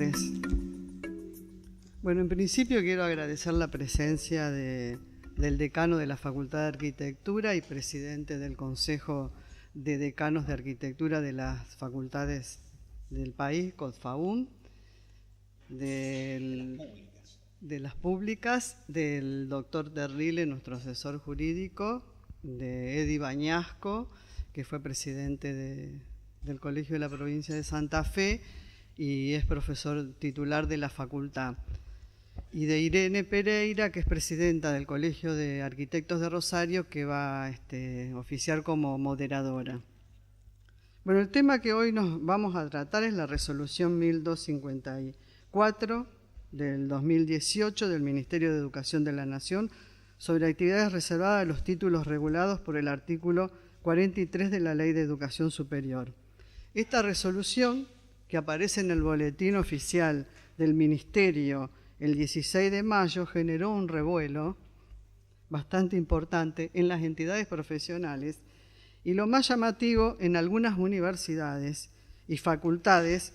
tardes. Bueno, en principio quiero agradecer la presencia del decano de la Facultad de Arquitectura y presidente del Consejo de Decanos de Arquitectura de las facultades del país, CODFAUN, de las públicas, del doctor Terrile, nuestro asesor jurídico, de Edi Bañasco, que fue presidente del Colegio de la Provincia de Santa Fe y es profesor titular de la facultad, y de Irene Pereira, que es presidenta del Colegio de Arquitectos de Rosario, que va a oficiar como moderadora. Bueno, el tema que hoy nos vamos a tratar es la resolución 1254 del 2018 del Ministerio de Educación de la Nación sobre actividades reservadas a los títulos regulados por el artículo 43 de la Ley de Educación Superior. Esta resolución, que aparece en el boletín oficial del Ministerio el 16 de mayo, generó un revuelo bastante importante en las entidades profesionales y lo más llamativo en algunas universidades y facultades,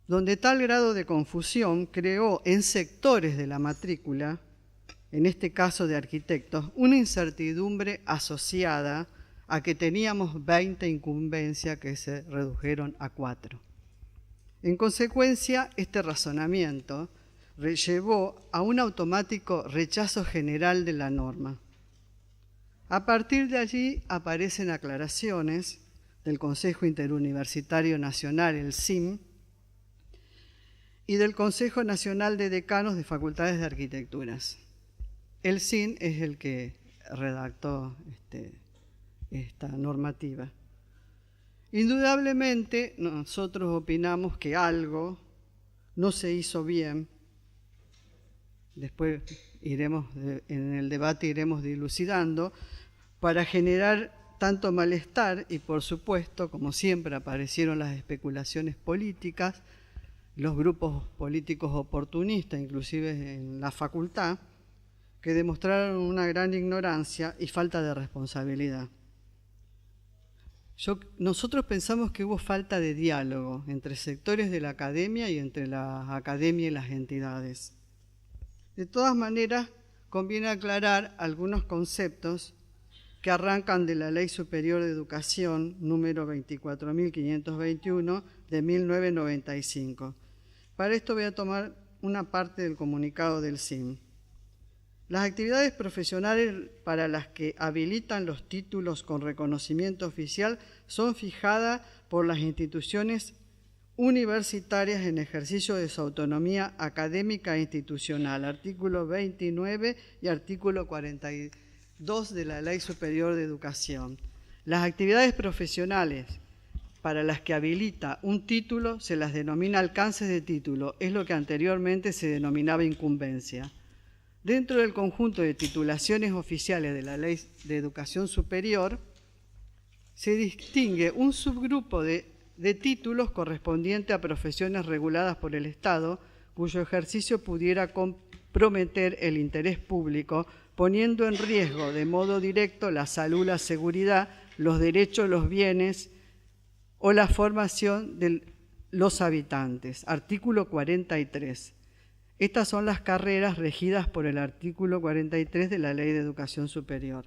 donde tal grado de confusión creó en sectores de la matrícula, en este caso de arquitectos, una incertidumbre asociada a que teníamos 20 incumbencias que se redujeron a 4. En consecuencia, este razonamiento llevó a un automático rechazo general de la norma. A partir de allí aparecen aclaraciones del Consejo Interuniversitario Nacional, el CIM, y del Consejo Nacional de Decanos de Facultades de Arquitecturas. El CIN es el que redactó esta normativa. Indudablemente, nosotros opinamos que algo no se hizo bien. Después en el debate iremos dilucidando para generar tanto malestar y, por supuesto, como siempre, aparecieron las especulaciones políticas, los grupos políticos oportunistas, inclusive en la facultad, que demostraron una gran ignorancia y falta de responsabilidad. Nosotros pensamos que hubo falta de diálogo entre sectores de la academia y entre la academia y las entidades. De todas maneras, conviene aclarar algunos conceptos que arrancan de la Ley Superior de Educación número 24.521 de 1995. Para esto voy a tomar una parte del comunicado del CIM. Las actividades profesionales para las que habilitan los títulos con reconocimiento oficial son fijadas por las instituciones universitarias en ejercicio de su autonomía académica e institucional, artículo 29 y artículo 42 de la Ley Superior de Educación. Las actividades profesionales para las que habilita un título se las denomina alcances de título, es lo que anteriormente se denominaba incumbencia. Dentro del conjunto de titulaciones oficiales de la Ley de Educación Superior, se distingue un subgrupo de títulos correspondiente a profesiones reguladas por el Estado, cuyo ejercicio pudiera comprometer el interés público, poniendo en riesgo de modo directo la salud, la seguridad, los derechos, los bienes o la formación de los habitantes. Artículo 43. Estas son las carreras regidas por el artículo 43 de la Ley de Educación Superior.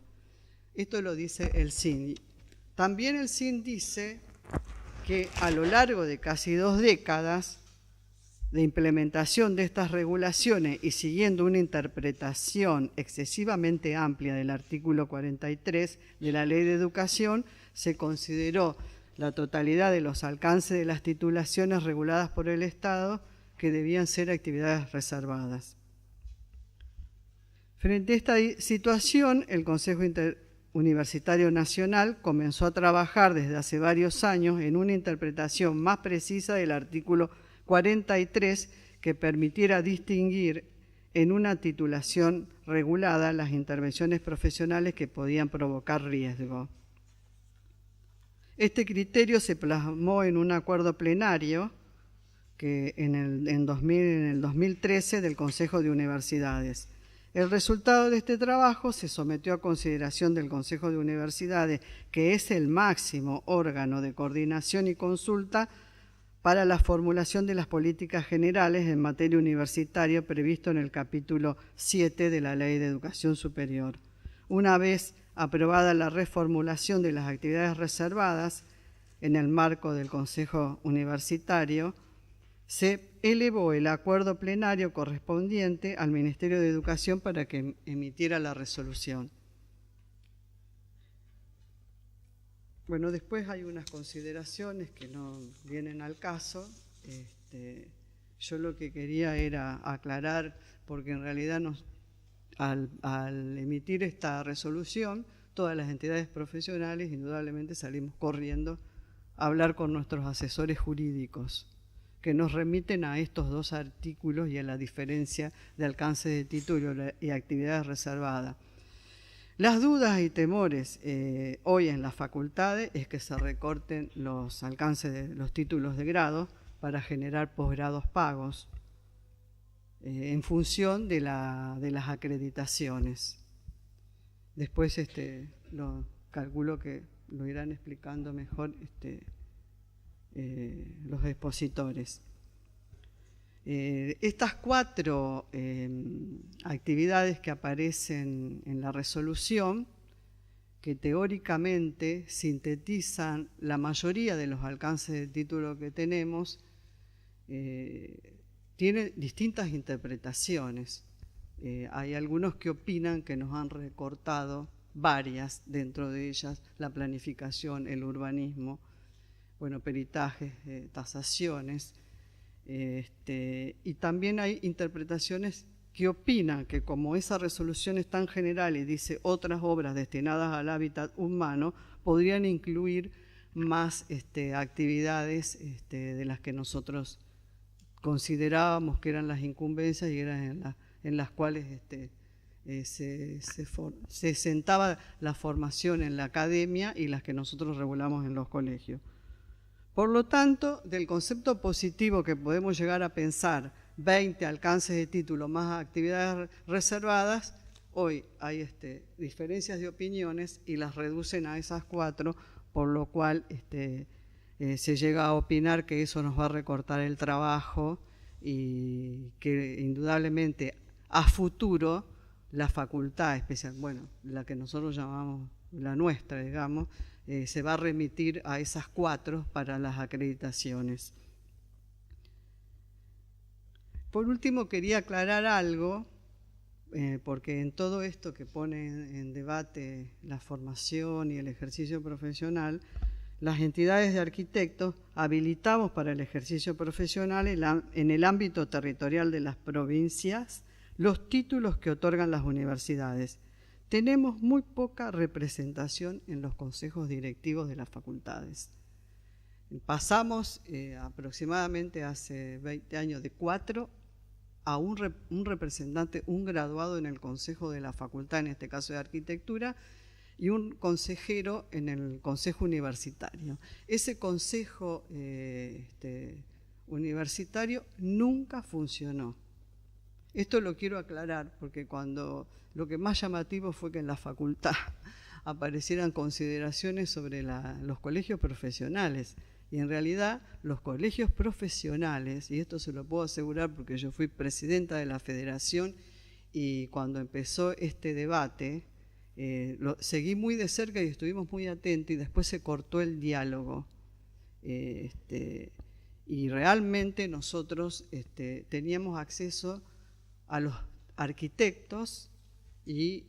Esto lo dice el CIN. También el CIN dice que a lo largo de casi 2 décadas de implementación de estas regulaciones y siguiendo una interpretación excesivamente amplia del artículo 43 de la Ley de Educación, se consideró la totalidad de los alcances de las titulaciones reguladas por el Estado que debían ser actividades reservadas. Frente a esta situación, el Consejo Interuniversitario Nacional comenzó a trabajar desde hace varios años en una interpretación más precisa del artículo 43 que permitiera distinguir en una titulación regulada las intervenciones profesionales que podían provocar riesgo. Este criterio se plasmó en un acuerdo plenario que en el 2013 del Consejo de Universidades. El resultado de este trabajo se sometió a consideración del Consejo de Universidades, que es el máximo órgano de coordinación y consulta para la formulación de las políticas generales en materia universitaria previsto en el capítulo 7 de la Ley de Educación Superior. Una vez aprobada la reformulación de las actividades reservadas en el marco del Consejo Universitario, se elevó el acuerdo plenario correspondiente al Ministerio de Educación para que emitiera la resolución. Bueno, después hay unas consideraciones que no vienen al caso. Yo lo que quería era aclarar, porque en realidad al emitir esta resolución, todas las entidades profesionales indudablemente salimos corriendo a hablar con nuestros asesores jurídicos, que nos remiten a estos dos artículos y a la diferencia de alcance de título y actividades reservadas. Las dudas y temores hoy en las facultades es que se recorten los alcances de los títulos de grado para generar posgrados pagos en función de las acreditaciones. Después calculo que lo irán explicando mejor los expositores. Estas 4 actividades que aparecen en la resolución, que teóricamente sintetizan la mayoría de los alcances de título que tenemos, tienen distintas interpretaciones. Hay algunos que opinan que nos han recortado varias, dentro de ellas la planificación, el urbanismo, peritajes, tasaciones. Y también hay interpretaciones que opinan que como esa resolución es tan general y dice otras obras destinadas al hábitat humano, podrían incluir más actividades de las que nosotros considerábamos que eran las incumbencias y eran en las cuales se sentaba la formación en la academia y las que nosotros regulamos en los colegios. Por lo tanto, del concepto positivo que podemos llegar a pensar, 20 alcances de título más actividades reservadas, hoy hay diferencias de opiniones y las reducen a esas 4, por lo cual se llega a opinar que eso nos va a recortar el trabajo y que indudablemente a futuro la facultad especial, la que nosotros llamamos la nuestra, digamos, se va a remitir a esas 4 para las acreditaciones. Por último, quería aclarar algo, porque en todo esto que pone en debate la formación y el ejercicio profesional, las entidades de arquitectos habilitamos para el ejercicio profesional en el ámbito territorial de las provincias los títulos que otorgan las universidades. Tenemos muy poca representación en los consejos directivos de las facultades. Pasamos aproximadamente hace 20 años de 4 a un representante, un graduado en el consejo de la facultad, en este caso de arquitectura, y un consejero en el consejo universitario. Ese consejo universitario nunca funcionó. Esto lo quiero aclarar porque lo que más llamativo fue que en la facultad aparecieran consideraciones sobre los colegios profesionales. Y en realidad los colegios profesionales, y esto se lo puedo asegurar porque yo fui presidenta de la federación y cuando empezó este debate lo seguí muy de cerca y estuvimos muy atentos y después se cortó el diálogo. Y realmente nosotros teníamos acceso a los arquitectos y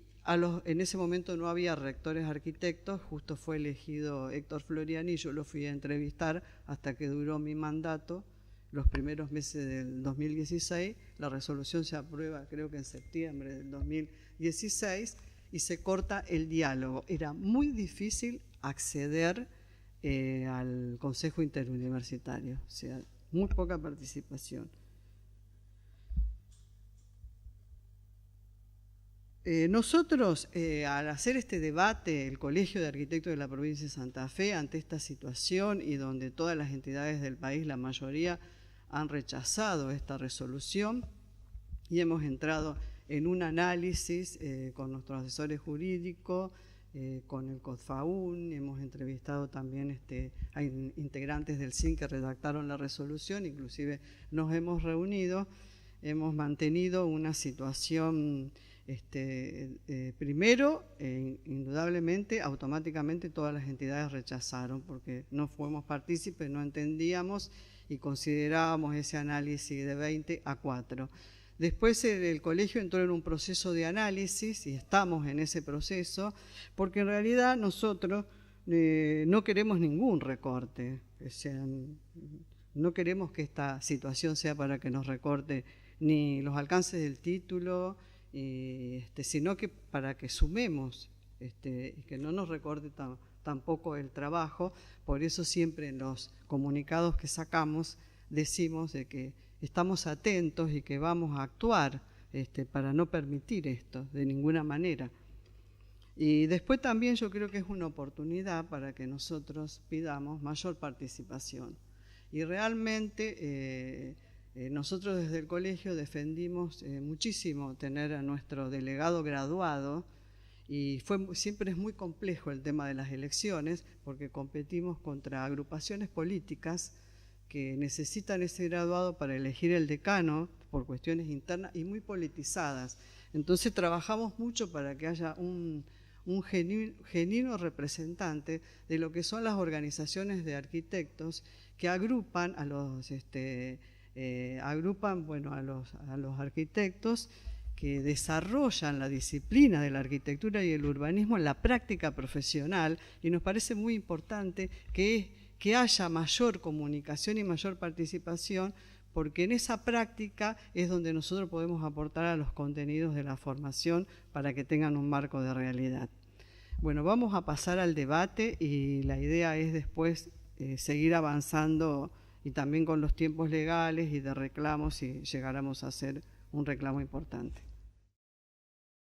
en ese momento no había rectores arquitectos, justo fue elegido Héctor Floriani y yo lo fui a entrevistar hasta que duró mi mandato, los primeros meses del 2016, la resolución se aprueba creo que en septiembre del 2016 y se corta el diálogo. Era muy difícil acceder al Consejo Interuniversitario, o sea, muy poca participación. Nosotros, al hacer este debate, el Colegio de Arquitectos de la Provincia de Santa Fe, ante esta situación y donde todas las entidades del país, la mayoría, han rechazado esta resolución y hemos entrado en un análisis con nuestros asesores jurídicos con el CODFAUN, hemos entrevistado también a integrantes del CIN que redactaron la resolución, inclusive nos hemos reunido, hemos mantenido una situación, primero, indudablemente, automáticamente todas las entidades rechazaron, porque no fuimos partícipes, no entendíamos y considerábamos ese análisis de 20 a 4. Después el colegio entró en un proceso de análisis y estamos en ese proceso, porque en realidad nosotros no queremos ningún recorte, o sea, no queremos que esta situación sea para que nos recorte ni los alcances del título, sino que para que sumemos, que no nos recorte tampoco el trabajo. Por eso siempre en los comunicados que sacamos decimos de que estamos atentos y que vamos a actuar para no permitir esto de ninguna manera. Y después también yo creo que es una oportunidad para que nosotros pidamos mayor participación. Y realmente nosotros desde el colegio defendimos muchísimo tener a nuestro delegado graduado, y siempre es muy complejo el tema de las elecciones porque competimos contra agrupaciones políticas que necesitan ese graduado para elegir el decano por cuestiones internas y muy politizadas. Entonces trabajamos mucho para que haya un genuino representante de lo que son las organizaciones de arquitectos que agrupan a los arquitectos que desarrollan la disciplina de la arquitectura y el urbanismo en la práctica profesional, y nos parece muy importante que haya mayor comunicación y mayor participación, porque en esa práctica es donde nosotros podemos aportar a los contenidos de la formación para que tengan un marco de realidad. Bueno, vamos a pasar al debate y la idea es después seguir avanzando y también con los tiempos legales y de reclamos si llegáramos a hacer un reclamo importante.